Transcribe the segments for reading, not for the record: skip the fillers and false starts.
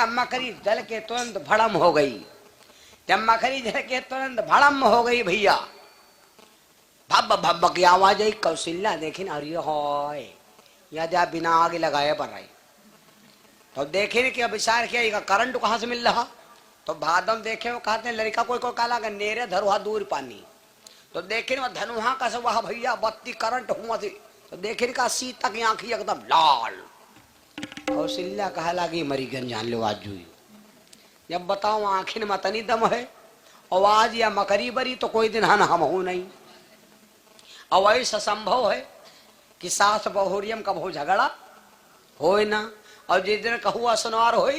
मकड़ी जल के तुरंत भड़म हो गई। जब मकड़ी जल के तुरंत भड़म हो गई भैया, भब भब की आवाज आई। कौशल्या देखी ना, अरे हाय यदि बिना आगे लगाए बन रही। तो देखे कि अब विचार किया करंट कहाँ से मिल रहा। तो भादम देखे वो कहते हैं लड़का कोई को काला नेरे धरुआ दूर पानी। तो देखे धनुहा का से वह भैया बत्ती करंट हुआ थी। तो देखे का सीता की आंखी एकदम लाल। कौशल्या कहा लगी मरी गन जान लो आज हुई। जब बताओ आखिर में तनी दम है, आवाज या मकरी बरी तो कोई दिन हन हम हो नहीं। और ऐसा संभव है कि सास बहुरियम कब हो झगड़ा हो ना, और जिस दिन कहुआ सुनार हो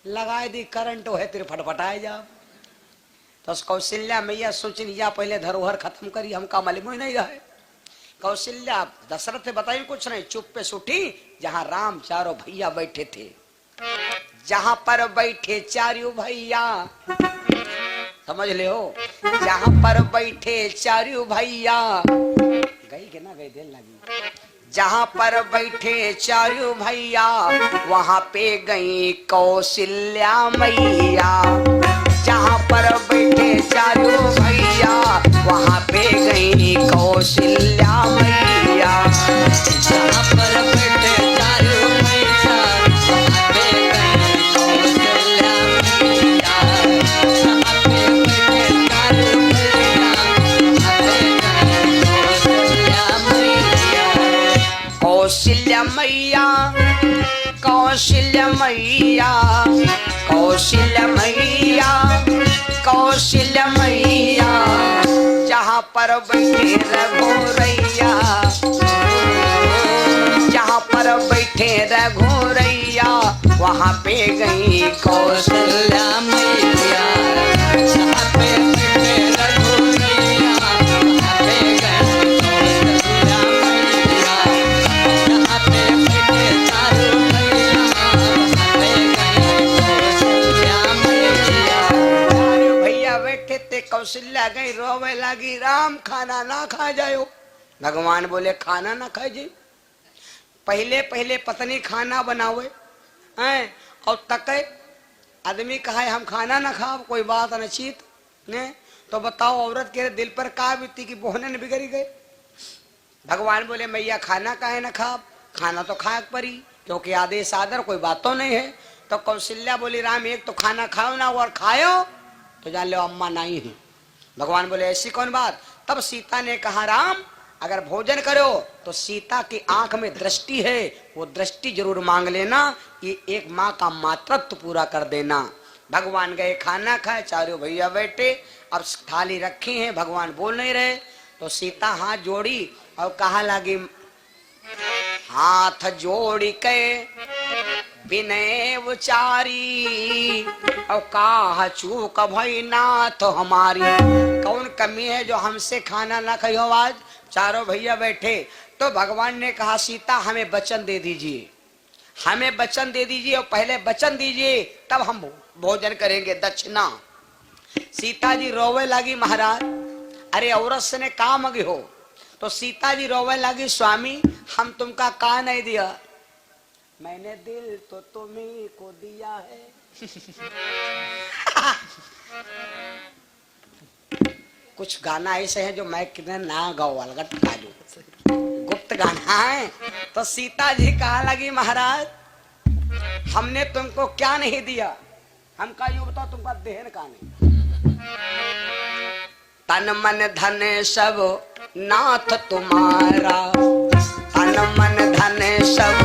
लगाए दी करंट है तेरे फटफटाए जा। तो कौशल्या मैया सोचनी जा पहले धरोहर खत्म करी, हमका मालूम ही नहीं रहे। कौशल्या दशरथ से बताई कुछ नहीं, चुप पे सुठी जहां राम चारों भैया बैठे थे। जहां पर बैठे चारों भैया, समझ ले हो, जहां पर बैठे चारों भैया, गई के ना गई देर लगी। जहां पर बैठे चारों भैया वहां पे गई कौशल्या मैया। जहां पर बैठे चारों भैया वहां पे गई कौशल्या मैया। जहां पर बैठे चारों भैया वहां पे गई कौशल्या मैया। जहां पे बैठे चारों भैया वहां पे गई कौशल्या मैया। कौशल्या मैया, कौशल्या मैया, कौशल्या मैया, कौशल्या मैया। जहां पर बैठे रघुरैया, जहां पर बैठे रघुरैया वहां पे गई कौशल्या मैया। जहां पे बैठे रघुरैया वहां पे गई कौशल्या मैया। जहां पे बैठे चारों भैया वहां पे गई कौशल्या मैया। चारों भैया बैठे थे, कौशल्या गई रोवे लगी, राम खाना ना खा जाओ। भगवान बोले खाना ना खाए जी, पहले पहले पत्नी खाना बनावे हैं और तके आदमी कहा हम खाना ना खाओ, कोई बात न चीत ने। तो बताओ औरत के दिल पर का बीती की बोहने न बिगड़ी गए। भगवान बोले मैया खाना काहे ना खाओ, खाना तो खाए परी, क्योंकि आदेश आदर कोई बात तो नहीं है। तो कौशल्या बोली राम एक तो खाना खाओ ना और खाओ तो जान लो अम्मा नहीं है। भगवान बोले ऐसी कौन बात। तब सीता ने कहा राम अगर भोजन करो तो सीता की आंख में दृष्टि है, वो दृष्टि जरूर मांग लेना, ये एक माँ का मातृत्व पूरा कर देना। भगवान गए खाना खाए, चारों भैया बैठे, अब थाली रखी है, भगवान बोल नहीं रहे। तो सीता हाथ जोड़ी और कहा लगी, हाथ जोड़ी के विनय उचारी और कहा चूक भई नाथ हमारी। कौन कमी है जो हमसे खाना ना खाओ आज। चारों भैया बैठे तो भगवान ने कहा सीता हमें वचन दे दीजिए, हमें वचन दे दीजिए और पहले वचन दीजिए तब हम भोजन करेंगे दक्षिणा। सीता जी रोवे लगी महाराज, अरे औरत से ने का मगी हो। तो सीता जी रोवे लगी स्वामी हम तुमका का नहीं दिया, मैंने दिल तो तुम्ही को दिया है। कुछ गाना ऐसे है जो मैं कितने ना गाओ अलगट कालू गुप्त गाना है। तो सीता जी कहा लगी महाराज हमने तुमको क्या नहीं दिया, हम का यू बताओ तुमका देहन का नहीं। तन मन धन सब नाथ तुम्हारा, तन मन धन सब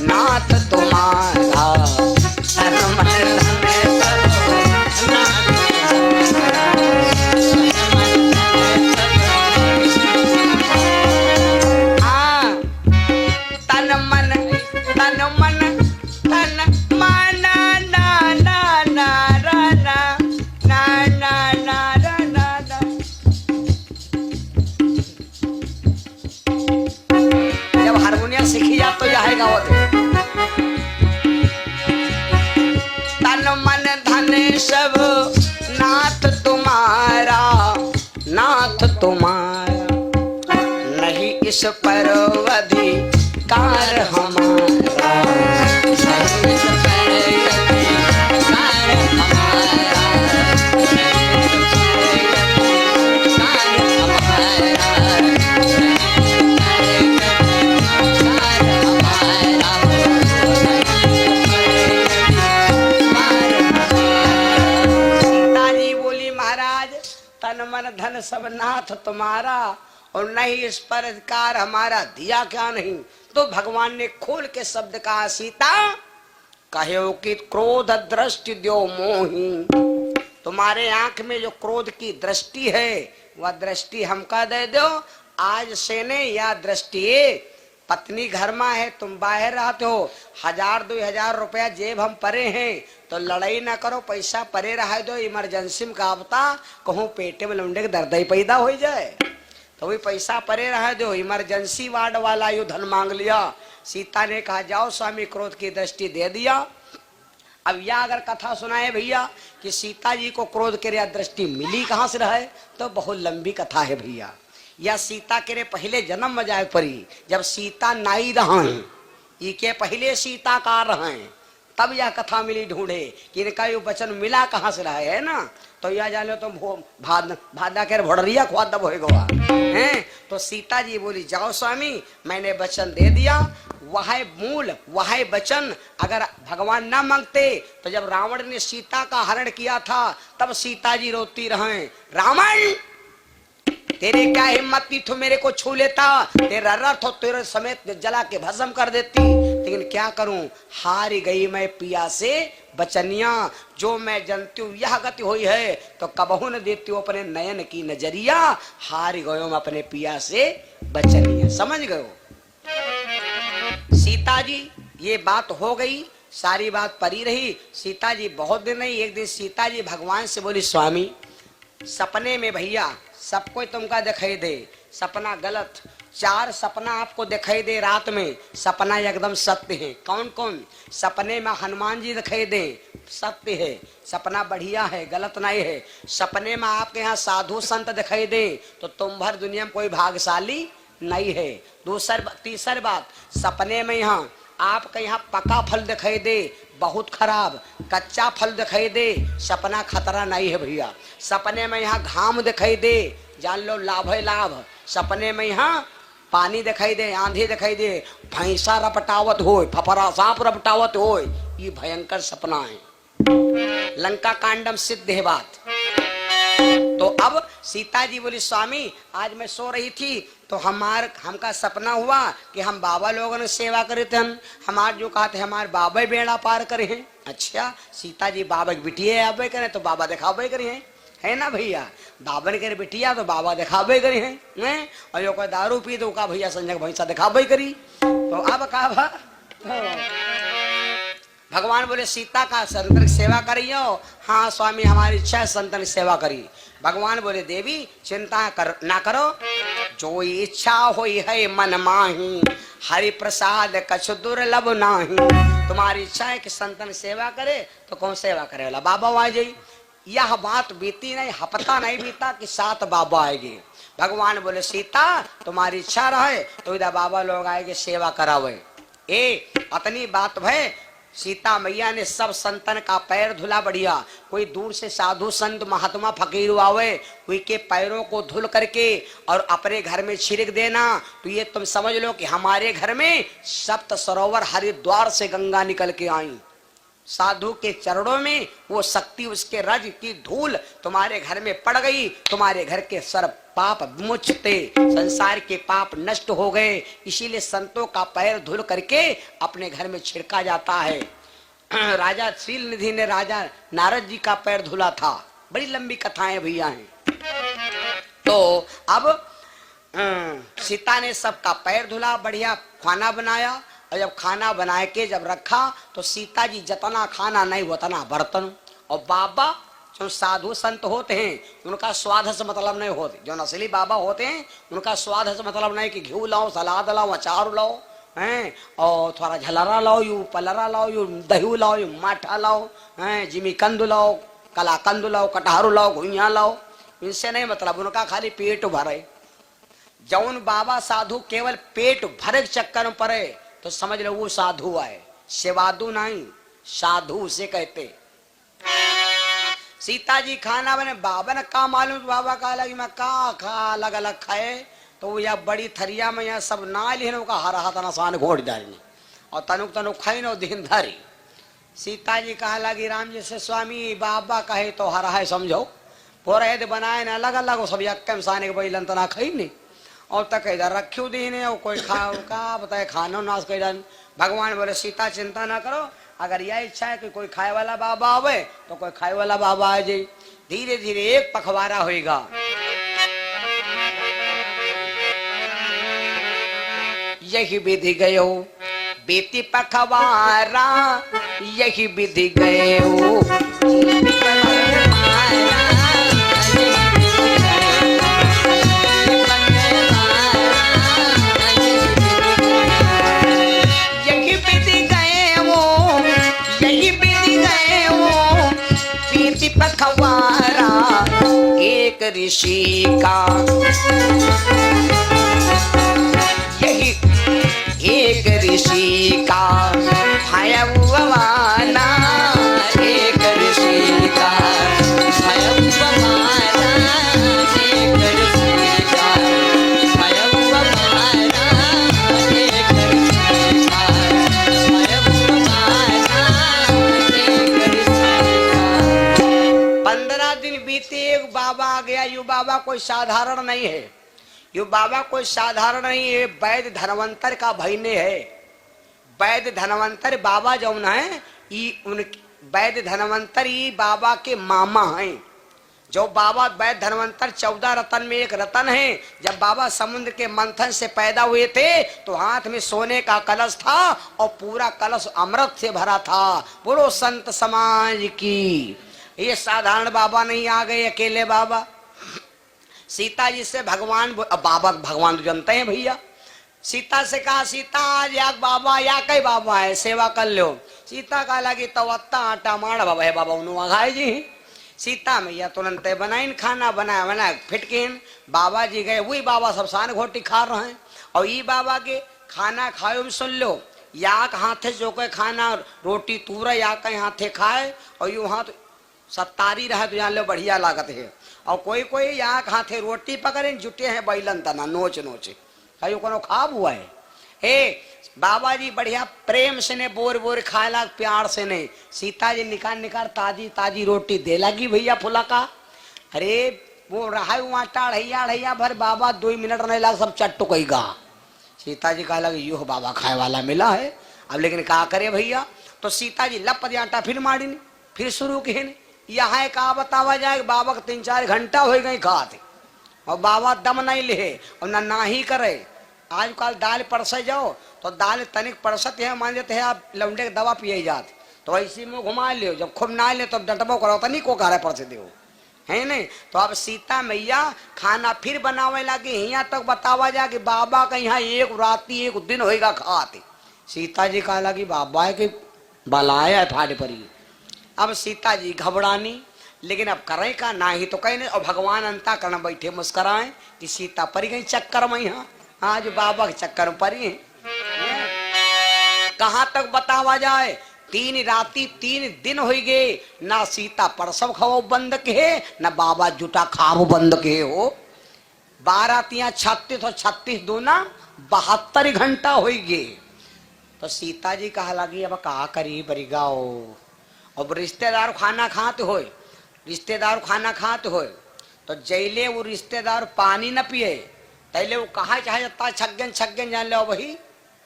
नाथ तुम्हारा, तन मन धन सब नाथ सीखी जा तो जाएगा वो। तन मन धन सब नाथ तुम्हारा, नाथ तुम्हारा, नहीं इस पर अधिकार हमारा, नहीं इस पर धन सब नाथ तुम्हारा और नहीं इस पर अधिकार हमारा, दिया क्या नहीं। तो भगवान ने खोल के शब्द कहा, सीता कहो कि क्रोध दृष्टि द्यो मोही, तुम्हारे आंख में जो क्रोध की दृष्टि है वह दृष्टि हमका दे दो। आज से ने या दृष्टि पत्नी घर में है, तुम बाहर रहते हो, 1000-2000 रुपया जेब हम परे हैं, तो लड़ाई ना करो, पैसा परे रह दो। इमरजेंसी में का बता कहूँ पेटे में लौंडे के दर्द ही पैदा हो जाए, तो वही पैसा परे रह दो। इमरजेंसी वार्ड वाला यू धन मांग लिया। सीता ने कहा जाओ स्वामी, क्रोध की दृष्टि दे दिया। अब यह अगर कथा सुनाए भैया कि सीता जी को क्रोध के दृष्टि मिली कहां से रहे, तो बहुत लंबी कथा है भैया। या सीता के पहले जन्म में जाए परी, जब सीता नाई रहे, के पहले सीता का रहे, तब यह कथा मिली ढूंढे कि इनका ये वचन मिला कहां से रहे, है ना। तो यह जान लो तुम भादा के भोड़रिया खुआ दब होगा हैं। तो सीता जी बोली जाओ स्वामी, मैंने वचन दे दिया। वह मूल वह वचन अगर भगवान ना मांगते, तो जब रावण ने सीता का हरण किया था तब सीता जी रोती रहे, रावण तेरे क्या हिम्मत थी, तू मेरे को छू लेता, तेरा रथ हो तेरे समेत जला के भस्म कर देती। लेकिन क्या करूं, हार गई मैं पिया से बचनिया, जो मैं जानती हूँ यह गति हुई है, तो कबहू न देती हूँ अपने नयन की नजरिया, हार गयो मैं अपने पिया से बचनिया। समझ गयो सीता जी, ये बात हो गई, सारी बात परी रही। सीता जी बहुत दिन नहीं, एक दिन सीता जी भगवान से बोली, स्वामी सपने में भैया सबको तुमका दिखाई दे, सपना गलत, 4 सपना आपको दिखाई दे रात में, सपना एकदम सत्य है। कौन कौन? सपने में हनुमान जी दिखाई दे, सत्य है, सपना बढ़िया है, गलत नहीं है। सपने में आपके यहाँ साधु संत दिखाई दे, तो तुम भर दुनिया में कोई भाग्यशाली नहीं है। तीसरी बात, सपने में यहाँ आपका यहाँ पका फल दिखाई दे, बहुत खराब, कच्चा फल दिखाई दे, सपना खतरा नहीं है भैया। सपने में यहाँ घाम दिखाई दे, जान लो लाभ है लाभ। सपने में यहाँ पानी दिखाई दे, आंधी दिखाई दे, भैंसा रपटावत हो, फफरा सांप रपटावत हो, ये भयंकर सपना है। लंका कांडम सिद्ध है बात। तो अब सीता जी बोली, स्वामी आज मैं सो रही थी तो हमका सपना हुआ कि हम बाबा लोगों ने सेवा करे थे, हमार जो कहा थे हमारे बाबा बेड़ा पार करे हैं। अच्छा सीता जी बाबा की बिटिया आबे करे तो बाबा दिखावे करे हैं, है ना भैया। बाबा ने करे बिटिया तो बाबा दिखावे करे हैं, और जो कोई दारू पी तो का भैया संजय भैंसा दिखावे करी। तो अब कहा भगवान बोले सीता का संतन की सेवा करियो। हाँ स्वामी हमारी इच्छा है संतन की सेवा करी। भगवान बोले देवी चिंता ना करो, जो इच्छा हुई है मन माही, हरि प्रसाद कछु दुर्लभ नाही। तुम्हारी इच्छा है कि संतन सेवा करे तो कौन सेवा करे वाला बाबा आ जाई। यह बात बीती नहीं, हफ्ता नहीं बीता कि 7 बाबा आएंगे। भगवान बोले सीता तुम्हारी इच्छा रहे तो इधर बाबा लोग आएंगे सेवा करावे। अतनी बात भय सीता मैया ने सब संतन का पैर धुला बढ़िया। कोई दूर से साधु संत महात्मा फकीर आवे, कोई के पैरों को धुल करके और अपने घर में छिड़क देना, तो ये तुम समझ लो कि हमारे घर में 7 सरोवर हरिद्वार से गंगा निकल के आई। साधु के चरणों में वो शक्ति, उसके रज की धूल तुम्हारे घर में पड़ गई, तुम्हारे घर के सर्व पाप विमुचते, संसार के पाप नष्ट हो गए। इसीलिए संतों का पैर धुल करके अपने घर में छिड़का जाता है। राजा शील निधि ने राजा नारद जी का पैर धुला था। बड़ी लंबी कथाएं भैया हैं। तो अब सीता ने सबका पैर धुला, बढ़िया खाना बनाया, और जब खाना बना के जब रखा तो सीता जी जतना खाना नहीं उतना बर्तन। और बाबा जो साधु संत होते हैं उनका स्वाद से मतलब नहीं होते, जो नस्ली बाबा होते हैं उनका स्वाद से मतलब नहीं कि घी लाओ, सलाद लाओ, अचार लाओ हैं, और थोड़ा झलरा लाओ, यू पलरा लाओ, यू दही लाओ, यू माठा लाओ हैं, जिमी कंद लाओ, कलाकंद लाओ, कटहरु लाओ, घुइया लाओ, इनसे नहीं मतलब, उनका खाली पेट भरे। जौन बाबा साधु केवल पेट भरे चक्कर में पड़े तो समझ लो वो साधु आए, सेवादु नहीं, साधु से कहते। सीता जी खाना बने, बाबा ने का मालूम, बाबा का लगी मैं का खा अलग अलग खाए, तो यह बड़ी थरिया में यहाँ सब ना लिहन का हरा हाथ नसान घोट डालनी और तनुक तनुक खाई नो दिन धरी। सीता जी कहा लगी राम जी से, स्वामी बाबा कहे तो हरा है समझो, पोरे बनाए ना अलग अलग सब यक्कम साने के बैलन तना खई नहीं और तक इधर रखियो दीने और कोई खा का बताए खानो नाश कर। भगवान बोले सीता चिंता ना करो, अगर यह इच्छा है कि कोई खाए वाला बाबा आवे तो कोई खाए वाला बाबा आ जाए। धीरे धीरे एक पखवाड़ा होएगा। यही विधि गयो बेटी पखवारा, यही विधि गयो पखवारा एक ऋषि का, यही एक ऋषि का भयवाना, एक ऋषि का भयवाना, एक ऋषि का भयवाना, एक ऋषि का भयवाना, एक ऋषि का। 15 दिन बीते, एक बाबा आ गया। यू बाबा कोई साधारण नहीं है, यू बाबा कोई साधारण नहीं है, वैद्य धनवंतर का भैने है। वैद्य धनवंतर बाबा जो है उन वैद्य धनवंतर ये बाबा के मामा हैं। जो बाबा वैद्य धनवंतर 14 रतन में एक रतन है। जब बाबा समुद्र के मंथन से पैदा हुए थे तो हाथ में सोने का कलश था और पूरा कलश अमृत से भरा था। बोलो संत समाज की। ये साधारण बाबा नहीं आ गए अकेले बाबा। सीता जी से भगवान बाबा भगवान तो जानते हैं भैया। सीता से कहा सीता आज या बाबा या कई बाबा है सेवा कर लो। सीता कहा लगी तो अत्ता आटा माड़ बाबा है बाबा उन्होंने खाए जी। सीता मैया तुरंत बनाइन खाना बनाया बनाया फिटकिन बाबा जी गए। वही बाबा सब सान घोटी खा रहे हैं और ये बाबा के खाना खाओ भी सुन लो। या हाथे जो के खाना रोटी तूरा या कहीं हाथे खाए और यू हाथ सत्तारी रहे तो जान लो बढ़िया लागत है। और कोई कोई यहाँ हाथे रोटी पकड़े जुटे हैं बैलन तना नोच नोच कहीं को खाब हुआ है। हे बाबा जी बढ़िया प्रेम से ने बोर बोर खाला प्यार से ने। सीता जी निकाल निकाल ताजी ताजी रोटी दे लगी भैया फुला का। अरे वो रहा वहाँ टाढ़ैया ढैया भर बाबा 2 मिनट नहीं लगा सब चट्टू कही गा। सीता जी कहा लगी यो बाबा खाए वाला मिला है अब लेकिन क्या करे भैया। तो सीता जी लप आटा फिर मारी फिर शुरू किए यहाँ कहा बतावा जाए बाबा को 3-4 घंटा हो गई खाते और बाबा दम नहीं ले और ना ही करे। आजकल दाल परसे जाओ तो दाल तनिक परसत है मान लेते हैं आप लौंडे की दवा पिए जाते तो ऐसी में घुमा लियो। जब खूब ना ले तो डटबो करो तो नहीं को कार्य परसे दो है नहीं। तो अब सीता मैया खाना फिर बनावे लगे। यहाँ तक बतावा जा कि बाबा का यहाँ एक राती एक दिन होएगा खाते। सीता जी कहा लगी बाबा के बलाया फाड़े पड़ी। अब सीता जी घबरानी लेकिन अब करें का ना ही तो कहीं नहीं। और भगवान अंता करना बैठे मुस्कराए कि सीता परी गई चक्कर में। यहाँ आज बाबा के चक्कर में परी है। कहाँ तक बतावा जाए 3 राती 3 दिन हो गए ना सीता परसव खाओ बंद के ना बाबा जुटा खाओ बंद के हो। 12 तिया 36 और 36 दूना 72 घंटा हो गए। तो सीता जी कहा लगी अब कहा करी बरी गाओ। अब रिश्तेदार खाना खाते हो रिश्तेदार खाना खाते हो तो जैले वो रिश्तेदार पानी न पिए तैले वो कहा चाहे जता छगन जान लो वही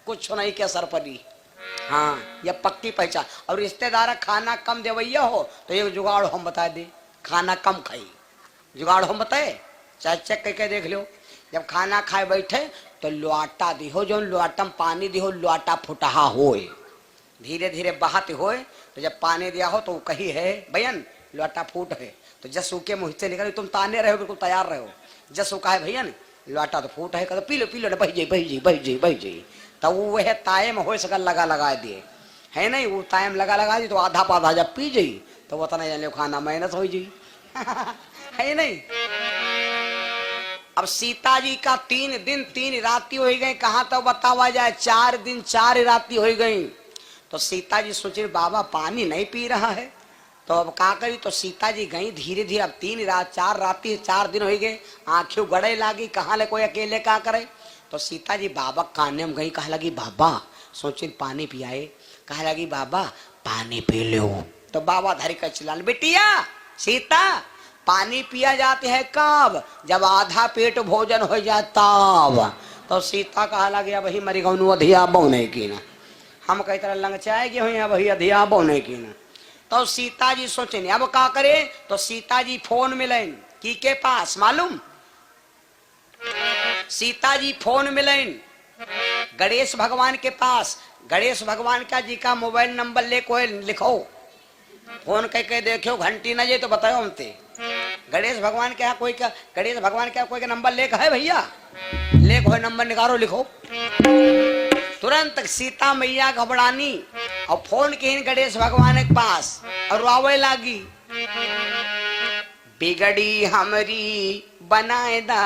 कुछ नहीं के असर पड़ी। हाँ ये पक्की पहचान। और रिश्तेदार खाना कम देवैया हो तो ये जुगाड़ हम बता दे खाना कम खाई जुगाड़ हम बताए चाहे चेक करके देख लो। जब खाना खाए बैठे तो लुआटा दिहो जो लुआटा में पानी दिहो लुआटा फुटहा होए धीरे धीरे बहाते होए। तो जब पानी दिया हो तो कही है भैयन लुआटा फूट है तो जसू के मुँह से निकले तुम ताने रहे हो बिल्कुल तैयार रहो। जसू कहा है भैया लुआटा तो फूट है कहते पी लो बह जाई तब वो वह ताये में हो सका लगा दिए है नहीं। वो तायम लगा दी तो आधा पाधा जब पी जाई तो वो तना जान लो खाना मेहनत हो जाई है नहीं। अब सीता जी का 3 दिन 3 राती हो गई। कहाँ तक बतावा जाए 4 दिन 4 राती हो गई। तो सीता जी सोचे बाबा पानी नहीं पी रहा है तो अब क्या करी। तो सीता जी गई धीरे धीरे। अब 3 रात 4 राती 4 दिन हो गए। आंखें गड़े लागी कहाँ ले कोई अकेले क्या करे। तो सीता जी बाबा काने में गई कहा लगी बाबा सोचे पानी पियाए। कहा लगी बाबा पानी पी लो। तो बाबा धरी कर चिल्ला बिटिया सीता पानी पिया जाते हैं कब? जब आधा पेट भोजन हो जाए तब। तो सीता कहा लगे अब ही मरी गौनु अधिया बोने की ना, हम कई तरह लंगचाए गए हुई अब ही अधिया बोने की ना। तो सीता जी सोचे अब का करे? तो सीता जी फोन मिलन की के पास मालूम, सीता जी फोन मिलन गणेश भगवान के पास। गणेश भगवान का जी का मोबाइल नंबर ले कोई लिखो, फोन करके देखो घंटी न जे तो बताओ हमते। गणेश भगवान के यहाँ कोई का, गणेश भगवान के यहाँ कोई का नंबर लेख है भैया? लेख हो नंबर निकालो लिखो। तुरंत सीता मैया घबरानी और फोन की गणेश भगवान के पास और रोवे लागी, बिगड़ी हमरी बनाएदा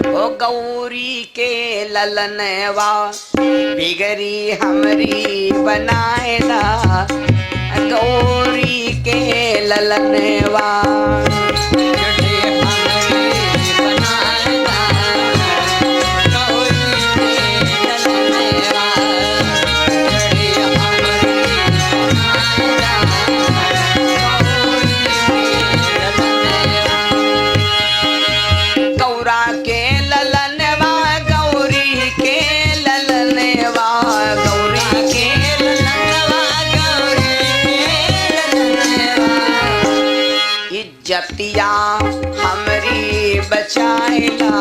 ओ गौरी के ललनवा, बिगड़ी हमरी बनाएदा गौरी के ललनवा। जतिया हमरी बचाएला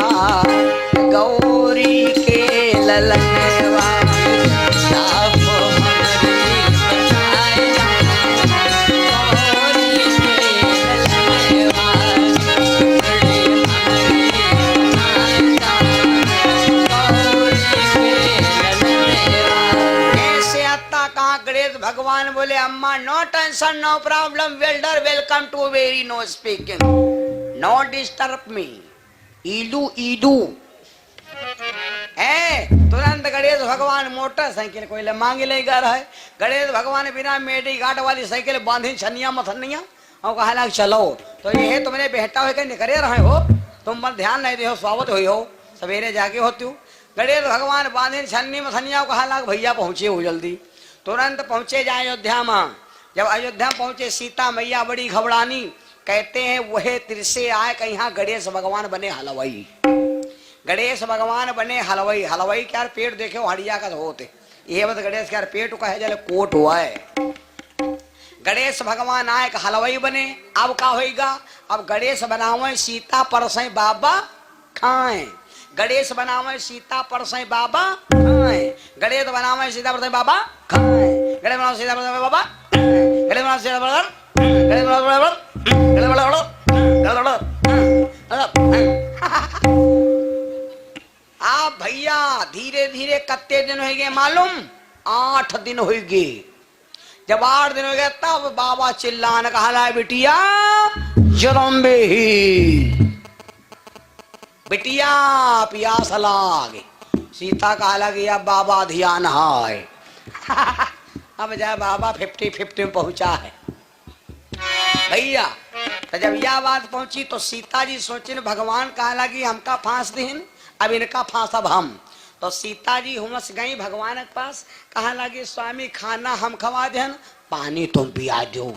गौरी के ललनवा, भगवान बोले अम्मा no tension no problem, welder welcome to very no speaking, no disturb me, ईडू ईडू। तुरंत गणेश भगवान मोटरसाइकिल कोई ले मांगे ले गा रहा है। गणेश भगवान बिना मेडी घाट वाली साइकिल बांधी छनिया मथनिया और कहा लग चलो। तो ये तुमने बेहटा होकर निकले रहे हो, तुम पर ध्यान नहीं दे हो, स्वागत हुई हो, सवेरे जाके होती हो। गणेश भगवान बांधे छन्नी मथनिया कहा लग भैया पहुंचे हो जल्दी। तुरंत पहुंचे जाए अयोध्या में। जब अयोध्या पहुंचे सीता मैया बड़ी घबरानी, कहते हैं वह तिरसे आए कि यहाँ गणेश भगवान बने हलवाई, गणेश भगवान बने हलवाई। हलवाई क्या पेट देखे हड़िया का होते, ये बस गणेश क्या पेट कहे जले कोट हुआ है। गणेश भगवान आए कि हलवाई बने। अब का होगा? अब गणेश बनावे सीता परसई बाबा खाए, गणेश बनावे सीता परसई बाबा खाए, गणेश बनावे सीता परसई बाबा खाए, गणेश बनावे सीता परसई बाबा, गणेश बनावे सीता परसई, गणेश बनावे गणेश बनावे। आप भैया धीरे धीरे कत्ते दिन हो गए मालूम? 8 दिन हो गए। जब 8 दिन हो गए तब बाबा चिल्लाने कहा बिटिया जरम्बे ही, बिटिया प्यास लागे। सीता कहा लगी अब बाबा ध्यान है। अब जा बाबा 50-50 में पहुंचा है भैया। तो जब यह बात पहुंची तो सीता जी सोचे भगवान कहा लगी हमका फांस दिन, अब इनका फांस अब हम। तो सीता जी हुमस गई भगवान के पास, कहा लगी स्वामी खाना हम खवा दें, पानी तुम पिया दो।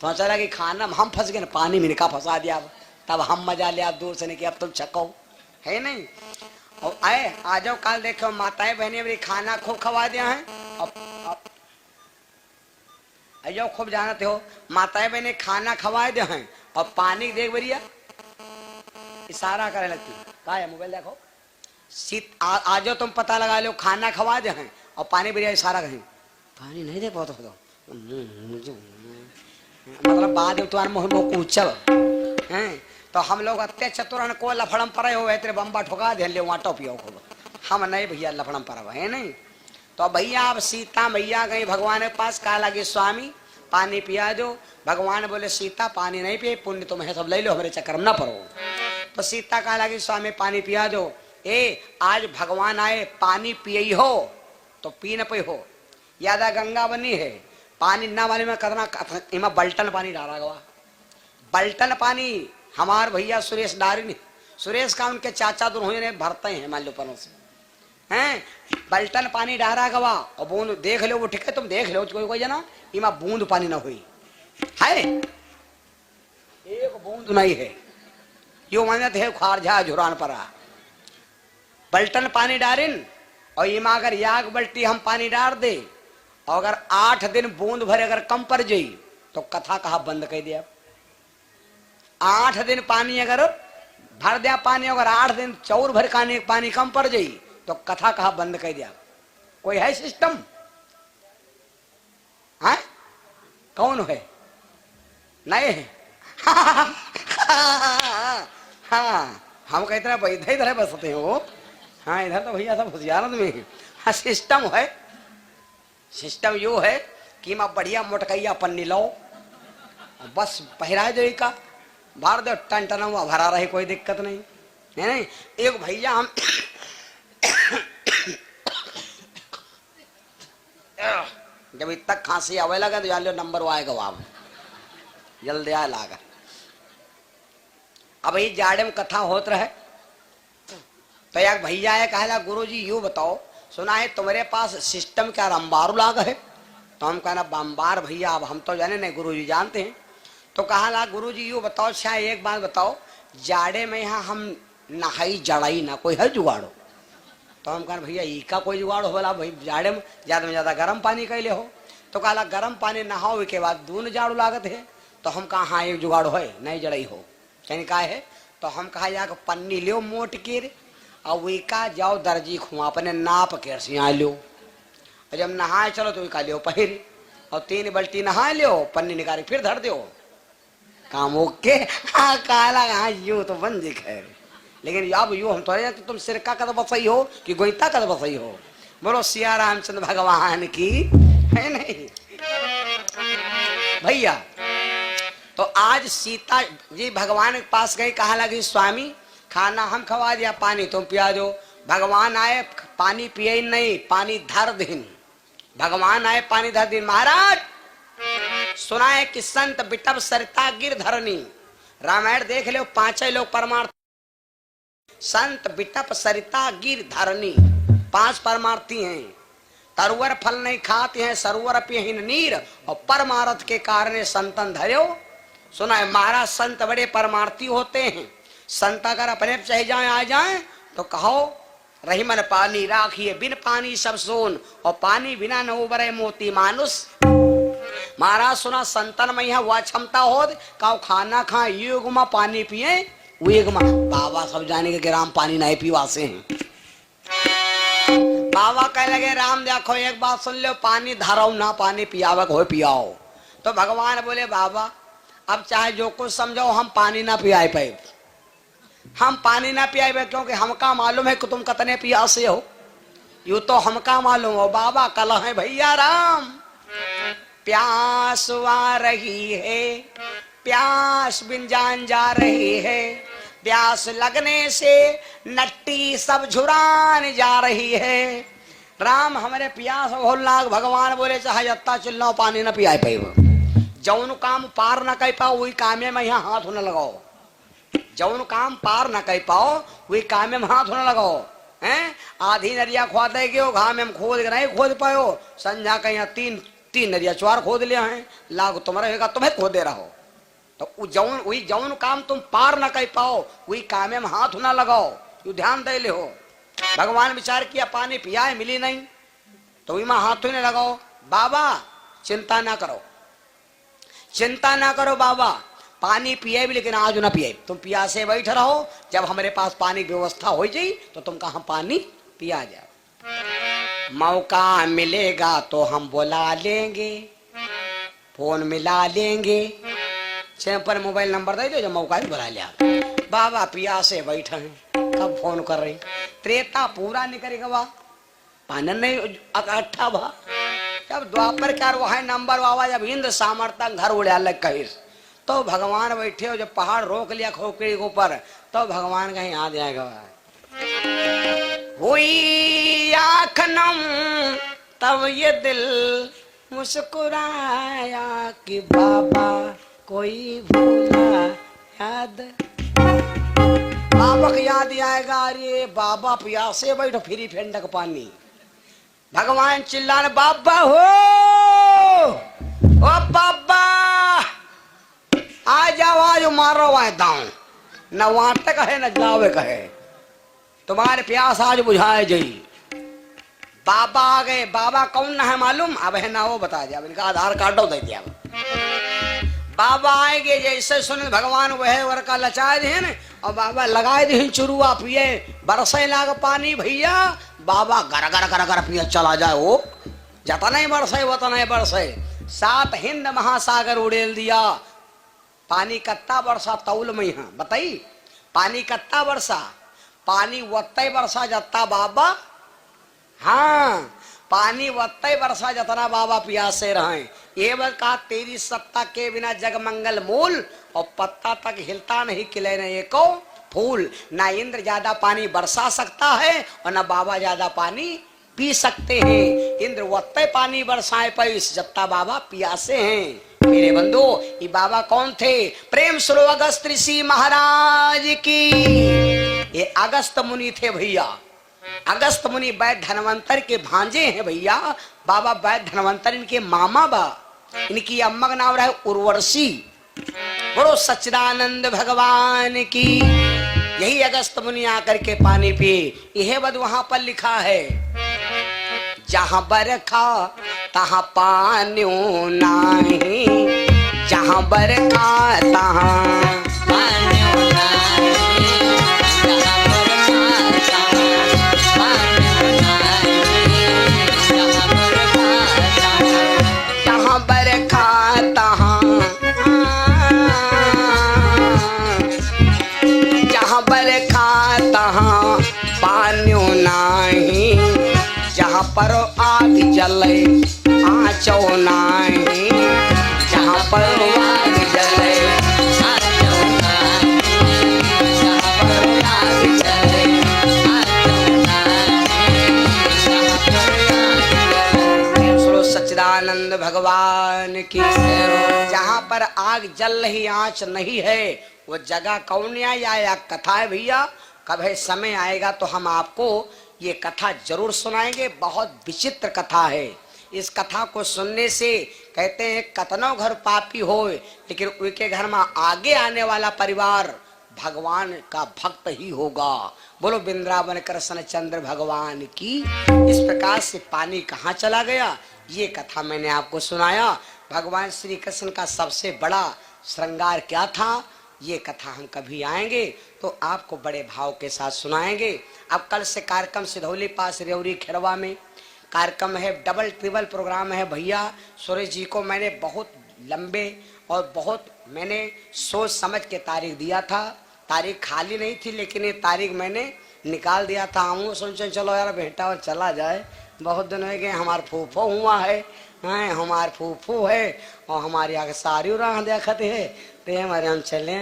तो चला कि खाना हम फंस गए, पानी में इनका फंसा दिया। तब हम मजा लिया दूर से नहीं कि अब तुम छको है नहीं। और आए आ जाओ कल देखो माताएं बहनें मेरी खाना खूब खवा दिया है। अब आइयो खूब जानते हो माताएं बहनें खाना खवा दे हैं और पानी देख बढ़िया इशारा करे लगती का है मोबाइल देखो आ जाओ तुम पता लगा लो खाना खवा दे हैं और पानी बढ़िया इशारा कहें पानी नहीं दे पाओ तो मतलब बाद में तुम्हारे मुंह में कूचल हैं। तो हम लोग अत्य चतुरन को लफड़म पर हो तेरे बम्बा ठुका दे ले वहाँ टोपियो को हम नहीं भैया लफड़म पर है नहीं। तो भैया अब सीता मैया गई भगवान के पास, कहा लगी स्वामी पानी पिया दो। भगवान बोले सीता पानी नहीं पिए पुण्य तुम्हें सब ले लो हमारे चक्कर में न पड़ो। तो सीता कहा लगी स्वामी पानी पिया दो। आज भगवान आए पानी पिए हो तो पी न पे हो, यादा गंगा बनी है पानी ना वाले में करना इमा बल्टन पानी डाला गवा। बल्टन पानी हमार भैया सुरेश डारी सुरेश का उनके चाचा दोनों ने भरते हैं माल्योपनों से हैं। बल्टन पानी डारा गवा और बूंद देख लो वो ठीक है तुम देख लो कोई कोई जना इमा बूंद पानी ना हुई है। एक बूंद नहीं है, यो माने थे खारझा झुरान परा पलटन पानी डारिन और इमा अगर याग बल्टी हम पानी डाल दे और अगर 8 दिन बूंद भर अगर कम पड़ जाई तो कथा कहा बंद कर दिया। 8 दिन पानी अगर भर दिया पानी, अगर 8 दिन चौर भर खाने पानी कम पड़ जाई तो कथा कहा बंद कर दिया। कोई है सिस्टम? हाँ कौन है? नहीं है। हाँ हम कहते हैं भाई इधर बसते हो। हाँ इधर तो भैया सब होशियार में। हाँ सिस्टम है। सिस्टम यो है कि मैं बढ़िया मोटकैया पन्नी लो बस पहरा दे का भर दो टन टन भरा रहे, कोई दिक्कत नहीं है। नहीं एक भैया हम जब इतना खांसी आवे लगा तो जान लो नंबर आएगा वहां जल्दी आए लागा। अब ये जाड़े में कथा होत रहे तो एक भैया है कहला गुरु जी यू बताओ, सुना है तुम्हारे पास सिस्टम क्या रंबारू लाग है? तो हम कहना बम्बार भैया अब हम तो जाने नहीं, गुरु जी जानते हैं। तो कहा गुरु जी यू बताओ, अच्छा एक बात बताओ, जाड़े में यहाँ हम नहाई जड़ाई ना कोई है जुगाड़ो? तो हम कहना भैया ई का कोई जुगाड़ हो बोला भाई जाड़े में ज्यादा गर्म पानी कैले हो? तो कहला गर्म पानी नहाओ के बाद दून जाड़ू लागत है। तो हम कहा हाँ एक जुगाड़ है नहीं जड़ाई हो कहीं का है? तो हम कहा जाकर पन्नी लियो मोट के और वीका जाओ दर्जी खुआ अपने नाप के सिया लो और जब नहाए चलो तो वीका लियो पहिर और 3 बल्टी नहा लियो पन्नी निकाल फिर धर दो काम ओके। हाँ काला हाँ यू तो बन जी खैर, लेकिन अब यू हम तो कि तुम सिरका का तो बसई हो कि गोईता का तो बसई हो। बोलो सिया रामचंद्र भगवान की है नहीं भैया। तो आज सीता जी भगवान के पास गई, कहा लगी स्वामी खाना हम खवा दिया पानी तुम पिया दो। भगवान आए पानी पिए नहीं, पानी धर दिन। भगवान आए पानी धर दिन। महाराज सुना है कि संत बिटप सरिता गिर धरनी, रामायण देख लो 5 लोग परमार्थ। संत बिटप सरिता गिर धरनी 5 परमार्थी हैं। तरुवर फल नहीं खाते हैं, सरोवर पिहीन नीर और परमार्थ के कारण संतन धर्यो। सुना है महाराज संत बड़े परमार्थी होते हैं। संत अगर अपने चाहे जाए आ जाए तो कहो रही मन पानी राखिए बिन पानी सब सोन और पानी बिना न उबरे मोती मानुष। महाराज सुना संतन में यहाँ वह क्षमता हो कहो खाना खा युग में पानी पिए युग में। बाबा सब जाने के ग्राम पानी नहीं पीवासे हैं। बाबा कह लगे राम देखो एक बात सुन लो, पानी धराओ ना पानी पियावक हो पियाओ। तो भगवान बोले बाबा अब चाहे जो कुछ समझो हम पानी ना पियाए पाए, हम पानी ना पियाए क्योंकि हमका मालूम है कि तुम कितने प्यासे हो। यू तो हमका मालूम हो। बाबा कल है भैया राम प्यास आ रही है, प्यास बिन जान जा रही है, प्यास लगने से नट्टी सब झुरान जा रही है। राम हमारे प्यास हो लाग। भगवान बोले चाहे जत्ता चिल्लाओ पानी न पियाए पाए। जौन काम पार न कर पाओ वही काम में यहाँ हाथ न लगाओ। जौन काम पार न कर पाओ वही काम में हाथ न लगाओ। हैं आधी नदिया खुआ देगी घाम में खोद नहीं खोद पायो। संझा का यहाँ तीन नदिया 4 खोद लिया है, लाग तुम्हारा रहेगा तुम्हें खोदे रहो। तो जौन काम तुम पार न कर पाओ वही काम में हाथ न लगाओ। यू ध्यान दे ले हो। भगवान विचार किया पानी पिया है मिली नहीं तो वही में हाथ ही न लगाओ। बाबा चिंता ना करो, चिंता ना करो बाबा, पानी पिए भी लेकिन आज ना पिए। तुम प्यासे बैठ रहो, जब हमारे पास पानी की व्यवस्था हो जाए तो तुम कहा पानी पिया जाओ। मौका मिलेगा तो हम बुला लेंगे, फोन मिला लेंगे। पर मोबाइल नंबर दे दो जो मौका भी बुला लिया। बाबा प्यासे बैठे हैं, कब फोन कर रही। त्रेता पूरा नहीं करेगा बा पानी नहीं इकट्ठा भा। जब द्वापर कार वहां नंबर बाबा जब इंद्र सामर्थ्य घर उड़े अलग कही तो भगवान बैठे हो। जब पहाड़ रोक लिया खोपड़ी के ऊपर तो भगवान कहीं याद आएगा। हुई आँखनम तब ये दिल मुस्कुराया कि बाबा कोई भूला याद। बाबा को याद आएगा अरे बाबा प्यासे बैठो फिरी फेंडक पानी। भगवान चिल्लाने बाबा हो ओ बाबा आ जाओ आज मारो न वाटक है न जावे कहे, तुम्हारे प्यास आज बुझाए जई। बाबा आ गए। बाबा कौन ना है मालूम? अब है ना वो बता दिया, इनका आधार कार्ड दे दिया। बाबा आएंगे जैसे सुन भगवान वह वर का लचाए दे न, और बाबा लगाए दे चुरुआ पिए बरसे लाग पानी भैया। बाबा गर गर गर गर पिए चला जाए, वो जता नहीं बरसे वो तो नहीं बरसे। 7 हिंद महासागर उड़ेल दिया। पानी कत्ता वर्षा तौल में है बताई, पानी कत्ता वर्षा, पानी वत्ते वर्षा जत्ता बाबा। हाँ पानी वत्ते वर्षा जतना बाबा प्यासे रहे। ये बात कहा तेरी सत्ता के बिना जग मंगल मूल, और पत्ता तक हिलता नहीं खिले न एको फूल। ना इंद्र ज्यादा पानी बरसा सकता है और ना बाबा ज्यादा पानी पी सकते हैं। इंद्र वत्ते पानी बरसाए पैस जत्ता बाबा प्यासे हैं। मेरे बंधु ये बाबा कौन थे? प्रेम सुनो अगस्त ऋषि महाराज की। ये अगस्त मुनि थे भैया। अगस्त मुनि वैद्य धनवंतर के भांजे हैं भैया। बाबा वैद्य धनवंतर इनके मामा बा। इनकी अम्मा का नाम रहा है उर्वशी। बड़ो सच्चिदानंद भगवान की। यही अगस्त मुनि आकर के पानी पिए। यह बद वहां पर लिखा है, जहां बरखा तहां पानी नाही, जहां बरखा तहां पानी नाही, जहां बरखा तहां, जहां बरखा तहां पानी नाही, जहां पर आग जले आँचो नाही, जहां पर आग जले आँचो नाही, जहां पर आग जले आँचो नाही, जहां पर आग जले। सुनो सच्चिदानंद भगवान की। जहां पर आग जल रही आँच नहीं है वो जगह कौन या कथा है भैया। कभी समय आएगा तो हम आपको ये कथा जरूर सुनाएंगे। बहुत विचित्र कथा है। इस कथा को सुनने से कहते हैं कतनो घर पापी हो लेकिन उनके घर में आगे आने वाला परिवार भगवान का भक्त ही होगा। बोलो वृंदावन कृष्ण चंद्र भगवान की। इस प्रकार से पानी कहाँ चला गया ये कथा मैंने आपको सुनाया। भगवान श्री कृष्ण का सबसे बड़ा श्रृंगार क्या था ये कथा हम कभी आएंगे तो आपको बड़े भाव के साथ सुनाएंगे। अब कल से कार्यक्रम सिधौली पास रेवरी खिरवा में कार्यक्रम है। डबल ट्रिपल प्रोग्राम है भैया। सुरेश जी को मैंने बहुत लंबे और बहुत मैंने सोच समझ के तारीख दिया था। तारीख खाली नहीं थी लेकिन ये तारीख मैंने निकाल दिया था। हम सोचे चलो यार बेटा और चला जाए, बहुत दिन हो गए। हमारे फूफो हुआ है, हमारे फूफो है और हमारी आगे सारी राह देखते है ते हमारे हम चले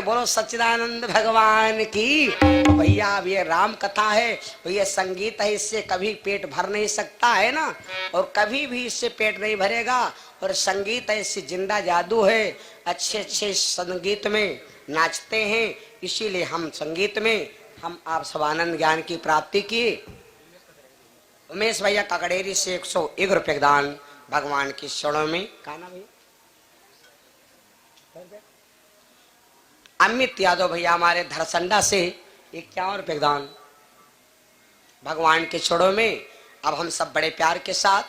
बोलो सच्चिदानंद भगवान की। तो भैया अब ये राम कथा है तो ये संगीत है, इससे कभी पेट भर नहीं सकता है ना, और कभी भी इससे पेट नहीं भरेगा। और संगीत है इससे जिंदा जादू है। अच्छे अच्छे संगीत में नाचते हैं, इसीलिए हम संगीत में हम आप सब आनंद ज्ञान की प्राप्ति की। उमेश भैया काकड़ेरी से 101 रुपये दान भगवान की चरणों में। कहना भैया अमित यादव भैया हमारे धरसंडा से 51 रुपये दान भगवान के चरणों में। अब हम सब बड़े प्यार के साथ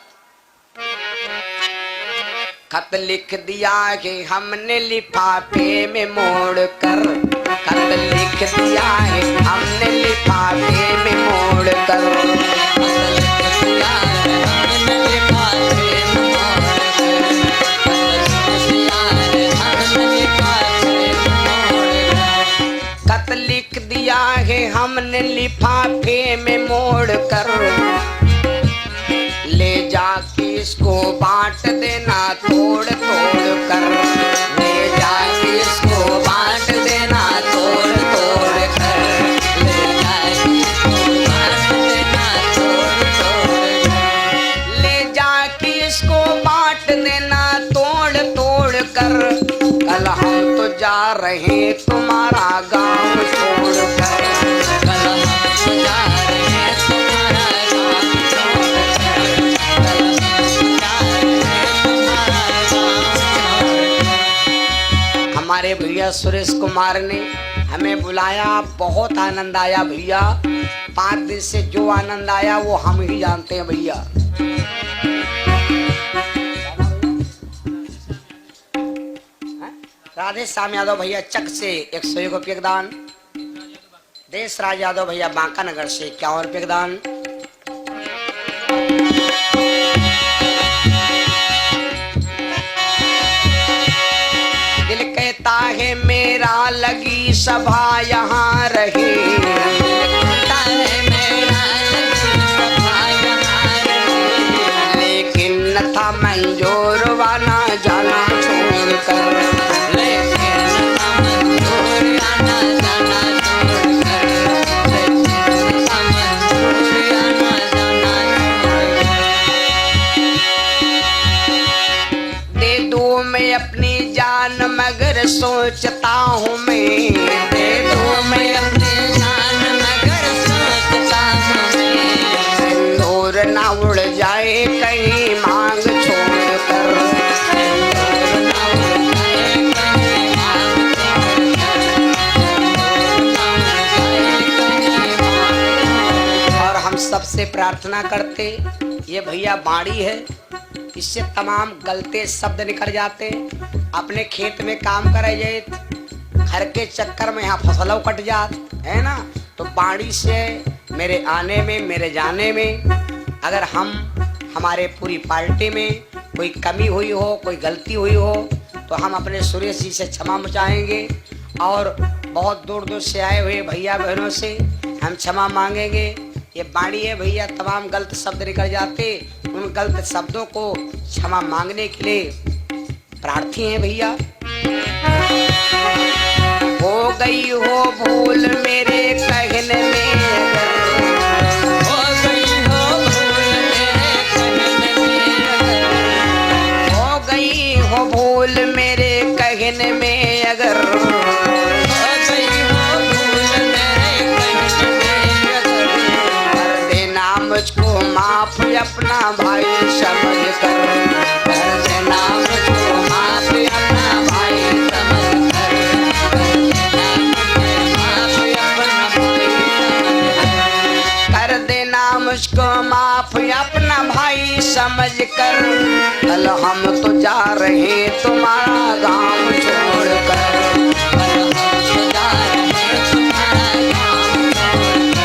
खत लिख दिया कि हमने लिफाफे में मोड़ कर, खत लिख दिया है हमने लिफाफे में मोड़ कर, खत लिख दिया है हमने लिफाफे में मोड़ कर, ले जाके इसको बांट देना तोड़ तोड़ कर, ले जाके इसको बांट देना तोड़ तोड़ कर, ले जाके इसको बांट देना तोड़ तोड़ कर, ले जाके इसको बांट देना तोड़ तोड़ कर। कल हम तो जा रहे तुम्हारा गांव छोड़ कर, कल हम तो जा रहे तुम्हारा गांव छोड़ कर, कल हम तो जा रहे तुम्हारा गांव छोड़ कर। हमारे भैया सुरेश कुमार ने हमें बुलाया, बहुत आनंद आया भैया। 5 दिन से जो आनंद आया वो हम ही जानते हैं भैया। राधे श्याम यादव भैया चक से 101 रुपये दान। देश राज यादव भैया बांका नगर से 51 रुपये दान। दिल कहता है मेरा लगी सभा यहाँ रहे, लेकिन न था मंजूर वाना जाना छोड़कर, अपनी जान मगर सोचता हूँ मैं, दे दो मैं अपनी जान मगर सोचता हूँ मैं, सिंदूर ना उड़ जाए कहीं मांग छोड़कर, सिंदूर ना उड़ जाए कहीं मांग छोड़कर। और हम सबसे प्रार्थना करते, ये भैया बाड़ी है, इससे तमाम गलते शब्द निकल जाते। अपने खेत में काम करे जाए, घर के चक्कर में यहाँ फसलों कट जात है ना, तो बाड़ी से मेरे आने में मेरे जाने में अगर हमारे पूरी पार्टी में कोई कमी हुई हो, कोई गलती हुई हो, तो हम अपने सुरेश जी से क्षमा चाहेंगे। और बहुत दूर दूर से आए हुए भैया बहनों से हम क्षमा मांगेंगे। ये बाड़ी है भैया, तमाम गलत शब्द निकल जाते, उन गलत शब्दों को क्षमा मांगने के लिए प्रार्थी हैं भैया। हो गई हो भूल मेरे कहने में, हो गई हो भूल मेरे कहने में, हो गई हो भूल मेरे कहने में अगर, हो गई हो भूल मेरे कहने में अगर, कर देना मुझको माफ अपना भाई समझ कर, कर देना मुझको माफ अपना भाई समझ कर, कर देना मुझको माफ अपना भाई समझ कर, कल हम तो जा रहे तुम्हारा गांव छोड़कर, कल हम तो जा रहे तुम्हारा गांव छोड़कर।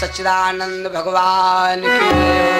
सच्चिदानंद भगवान की